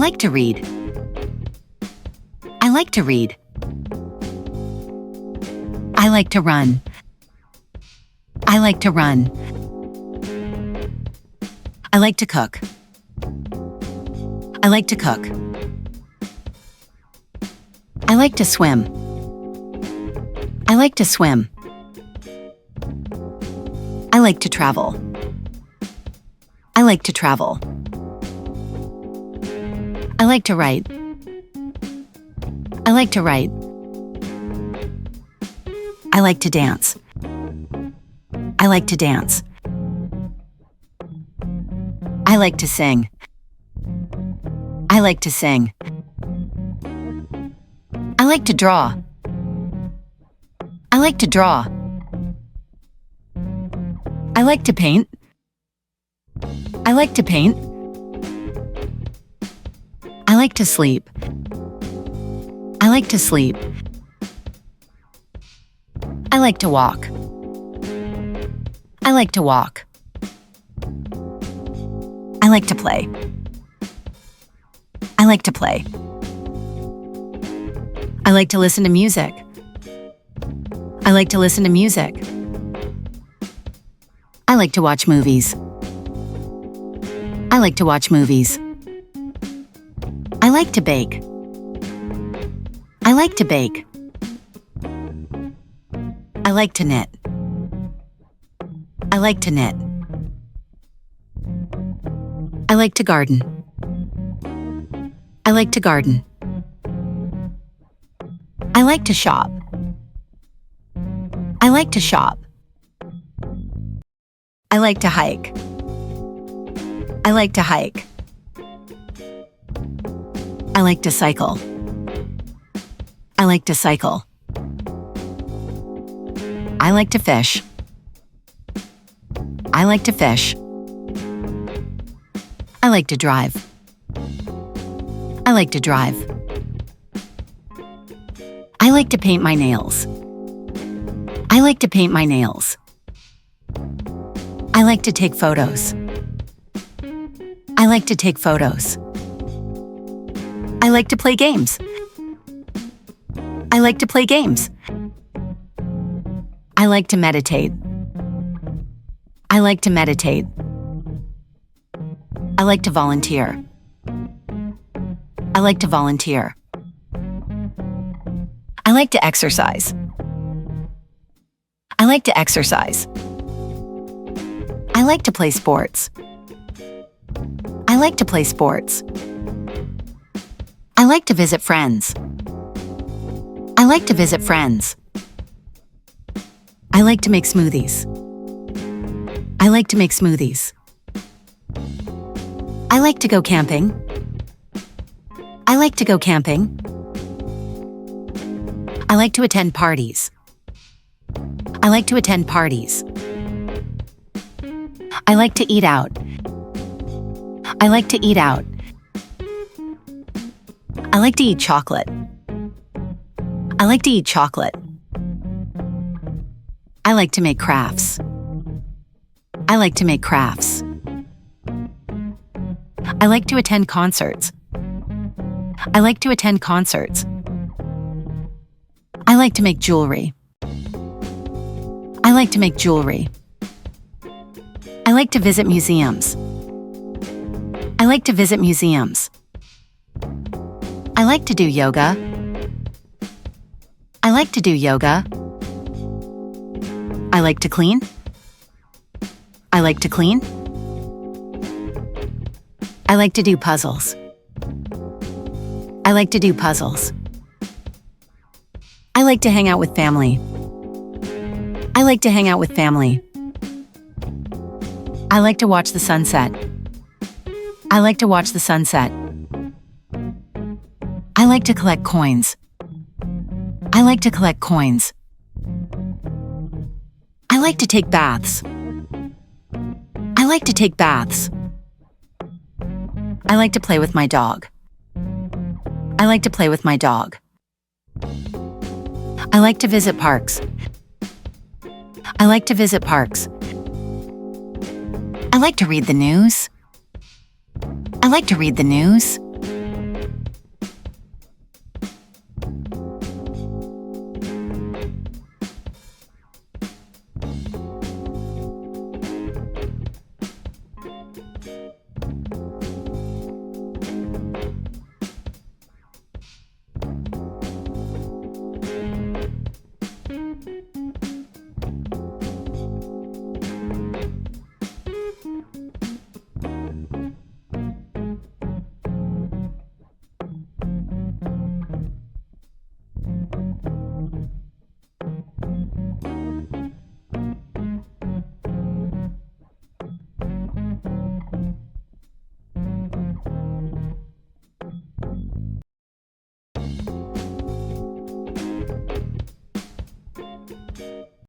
like to read. I like to read. I like to run. I like to run. I like to cook. I like to cook. I like to swim. I like to swim. I like to travel. I like to travel. I like to write. I like to write. I like to dance. I like to dance. I like to sing. I like to sing. I like to draw. I like to draw. I like to paint. I like to paint. I like to sleep. I like to sleep. I like to walk. I like to walk. I like to play. I like to play. I like to listen to music. I like to listen to music. I like to watch movies. I like to watch movies. I like to bake. I like to bake. I like to knit. I like to knit. I like to garden. I like to garden. I like to shop. I like to shop. I like to hike. I like to hike. I like to cycle. I like to cycle. I like to fish. I like to fish. I like to drive. I like to drive. I like to paint my nails. I like to paint my nails. I like to take photos. I like to take photos. I like to play games. I like to play games. I like to meditate. I like to meditate. I like to volunteer. I like to volunteer. I like to exercise. I like to exercise. I like to play sports. I like to play sports. I like to visit friends. I like to visit friends. I like to make smoothies. I like to make smoothies. I like to go camping. I like to go camping. I like to attend parties. I like to attend parties. I like to eat out. I like to eat out. I like to eat chocolate. I like to eat chocolate. I like to make crafts. I like to make crafts. I like to attend concerts. I like to attend concerts. I like to make jewelry. I like to make jewelry. I like to visit museums. I like to visit museums. I like to do yoga. I like to do yoga. I like to clean. I like to clean. I like to do puzzles. I like to do puzzles. I like to hang out with family. I like to hang out with family. I like to watch the sunset. I like to watch the sunset. I like to collect coins. I like to collect coins. I like to take baths. I like to take baths. I like to play with my dog. I like to play with my dog. I like to visit parks. I like to visit parks. I like to read the news. I like to read the news.